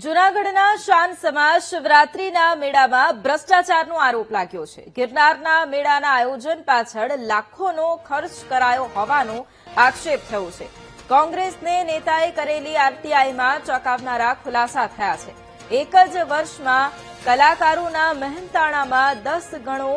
જૂનાગઢના શાન સમાજ શિવરાત્રીના મેળામાં ભ્રષ્ટાચારનો આરોપ લાગ્યો છે। ગિરનારના મેળાના આયોજન પાછળ લાખોનો ખર્ચ કરાયો હોવાનો આક્ષેપ થયો છે। કોંગ્રેસને નેતાએ કરેલી આરટીઆઈમાં ચોંકાવનારા ખુલાસા થયા છે। એક જ વર્ષમાં કલાકારોના મહેનતાણામાં 10 ગણો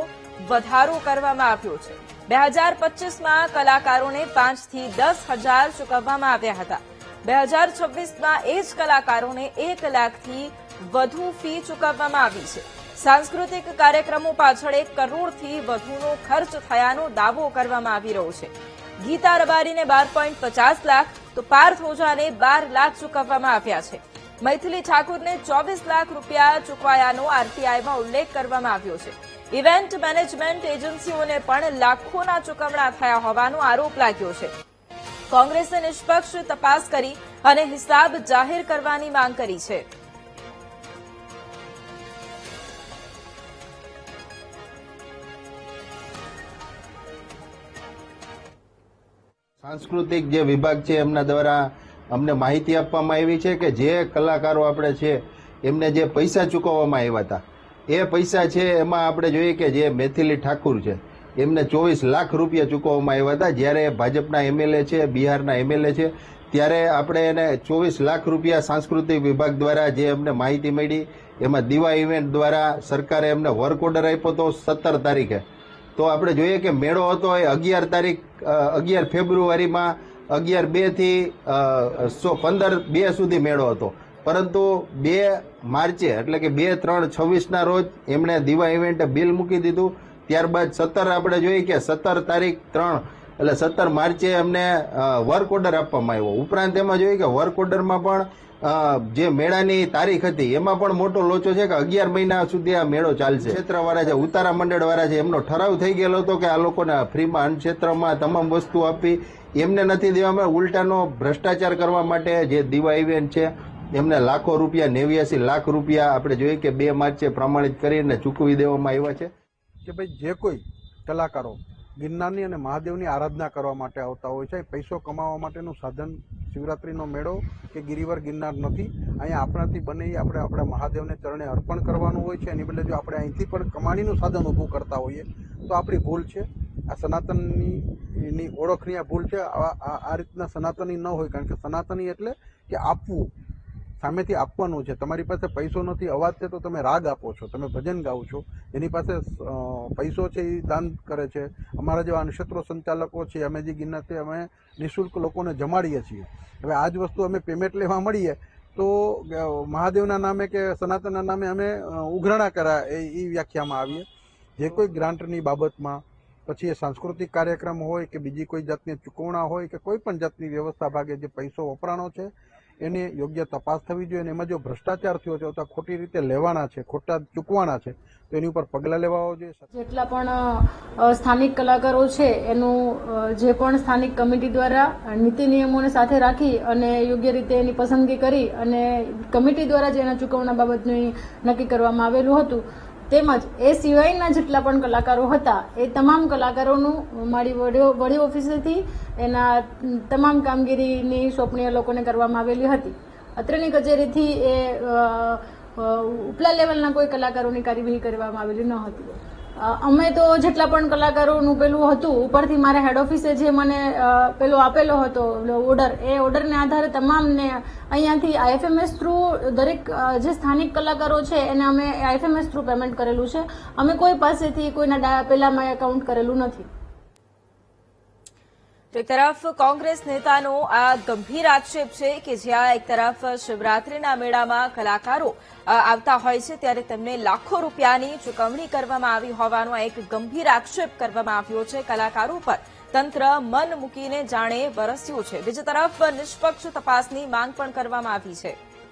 વધારો કરવામાં આવ્યો છે। 2025માં કલાકારોને 5 થી 10 હજાર ચૂકવવામાં આવ્યા હતા। 2026માં એ જ કલાકારોને 1 લાખથી વધુ ફી ચૂકવવામાં આવી છે। સાંસ્કૃતિક કાર્યક્રમો પાછળ 1 કરોડથી વધુનો ખર્ચ થયાનો દાવો કરવામાં આવી રહ્યો છે। ગીતા રબારીને 12.50 લાખ તો પાર્થ ઓઝાને 12 લાખ ચૂકવવામાં આવ્યા છે। મૈથિલી ઠાકુરને 24 લાખ રૂપિયા ચૂકવાયાનો આરટીઆઈમાં ઉલ્લેખ કરવામાં આવ્યો છે। ઇવેન્ટ મેનેજમેન્ટ એજન્સીઓને પણ લાખોના ચૂકવણા થયા હોવાનો આરોપ લાગ્યો છે। કોંગ્રેસે નિષ્પક્ષ તપાસ કરી અને હિસાબ જાહેર કરવાની માંગ કરી છે। સાંસ્કૃતિક જે વિભાગ છે એમના દ્વારા અમને માહિતી આપવામાં આવી છે કે જે કલાકારો આપણે છે એમને જે પૈસા ચૂકવવામાં આવ્યા હતા એ પૈસા છે એમાં આપણે જોઈએ કે જે મૈથિલી ઠાકુર છે એમને 24 લાખ રૂપિયા ચૂકવવામાં આવ્યા હતા। જ્યારે ભાજપના એમએલએ છે, બિહારના એમએલએ છે, ત્યારે આપણે એને 24 લાખ રૂપિયા સાંસ્કૃતિક વિભાગ દ્વારા જે અમને માહિતી મળી એમાં દીવા ઇવેન્ટ દ્વારા સરકારે એમને વર્ક ઓર્ડર આપ્યો હતો 17 તારીખે। તો આપણે જોઈએ કે મેળો હતો એ 11 ફેબ્રુઆરીમાં 11/2 થી 15/2 સુધી મેળો હતો, પરંતુ 2 માર્ચે એટલે કે 2/3/26ના રોજ એમણે દીવા ઇવેન્ટે બિલ મૂકી દીધું। ત્યારબાદ 17 આપણે જોઈએ કે 17 તારીખ 3 એટલે 17 માર્ચે અમને વર્ક ઓર્ડર આપવામાં આવ્યો। ઉપરાંત એમાં જોઈએ કે વર્ક ઓર્ડરમાં પણ જે મેળાની તારીખ હતી એમાં પણ મોટો લોચો છે કે 11 મહિના સુધી આ મેળો ચાલશે। ક્ષેત્રવાળા છે, ઉતારા મંડળવાળા છે, એમનો ઠરાવ થઈ ગયેલો હતો કે આ લોકોને ફ્રીમાં અન્નક્ષેત્રમાં તમામ વસ્તુ આપી, એમને નથી દેવામાં। ઉલટાનો ભ્રષ્ટાચાર કરવા માટે જે દીવા ઇવેન્ટ છે એમને લાખો રૂપિયા 89 લાખ રૂપિયા આપણે જોઈએ કે 2 માર્ચે પ્રમાણિત કરીને ચૂકવી દેવામાં આવ્યા છે। કે ભાઈ જે કોઈ કલાકારો ગિરનારની અને મહાદેવની આરાધના કરવા માટે આવતા હોય છે, પૈસો કમાવા માટેનું સાધન શિવરાત્રીનો મેળો કે ગિરિવર ગિરનાર નથી। અહીંયા આપણાથી બને આપણે આપણા મહાદેવને ચરણે અર્પણ કરવાનું હોય છે। એની બદલે જો આપણે અહીંથી પણ કમાણીનું સાધન ઊભું કરતા હોઈએ તો આપણી ભૂલ છે। આ સનાતનની ઓળખની આ ભૂલ છે। આ રીતના સનાતની ન હોય, કારણ કે સનાતની એટલે કે આપવું, સામેથી આપવાનું છે। તમારી પાસે પૈસો નથી, અવાજ છે તો તમે રાગ આપો છો, તમે ભજન ગાઓ છો। એની પાસે પૈસો છે એ દાન કરે છે। અમારા જેવા નક્ષત્રો સંચાલકો છે, અમે જે ગિરનારથી અમે નિઃશુલ્ક લોકોને જમાડીએ છીએ। હવે આ જ વસ્તુ અમે પેમેન્ટ લેવા મળીએ તો મહાદેવના નામે કે સનાતનના નામે અમે ઉઘરાણા કર્યા એ વ્યાખ્યામાં આવીએ। જે કોઈ ગ્રાન્ટની બાબતમાં, પછી એ સાંસ્કૃતિક કાર્યક્રમ હોય કે બીજી કોઈ જાતની ચૂકવણા હોય કે કોઈ પણ જાતની વ્યવસ્થા ભાગે જે પૈસો વપરાણો છે એની યોગ્ય તપાસ થવી જોઈએ। અને એમાં જો ભ્રષ્ટાચાર થયો છે અથવા ખોટી રીતે લેવાના છે, ખોટા ચૂકવાના છે તો એની ઉપર પગલાં લેવા જોઈએ। જેટલા પણ સ્થાનિક કલાકારો છે એનું જે પણ સ્થાનિક કમિટી દ્વારા નીતિ નિયમોને સાથે રાખી અને યોગ્ય રીતે એની પસંદગી કરી અને કમિટી દ્વારા જેના ચૂકવણા બાબતનું નક્કી કરવામાં આવેલું હતું, તેમજ એ સિવાયના જેટલા પણ કલાકારો હતા એ તમામ કલાકારોનું મારી વડી ઓફિસેથી એના તમામ કામગીરીની સોંપણી લોકોને કરવામાં આવેલી હતી। અત્રેની કચેરીથી એ ઉપલા લેવલના કોઈ કલાકારોની કાર્યવાહી કરવામાં આવેલી ન હતી। અમે તો જેટલા પણ કલાકારોનું પેલું હતું ઉપરથી મારા હેડ ઓફિસે જે મને પેલો આપેલો હતો ઓર્ડર, એ ઓર્ડરને આધારે તમામને અહીંયાથી આઈએફએમએસ થ્રુ દરેક જે સ્થાનિક કલાકારો છે એને અમે આઈએફએમએસ થ્રુ પેમેન્ટ કરેલું છે। અમે કોઈ પાસેથી કોઈના પહેલામાં એકાઉન્ટ કરેલું નથી। એક તરફ કોંગ્રેસ નેતાનો આ ગંભીર આક્ષેપ છે કે જ્યાં એક તરફ શિવરાત્રીના મેળામાં કલાકારો આવતા હોય છે ત્યારે તેમને લાખો રૂપિયાની ચૂકવણી કરવામાં આવી હોવાનો એક ગંભીર આક્ષેપ કરવામાં આવ્યો છે। કલાકારો પર તંત્ર મન મૂકીને જાણે વરસ્યું છે। બીજી તરફ નિષ્પક્ષ તપાસની માંગ પણ કરવામાં આવી છે।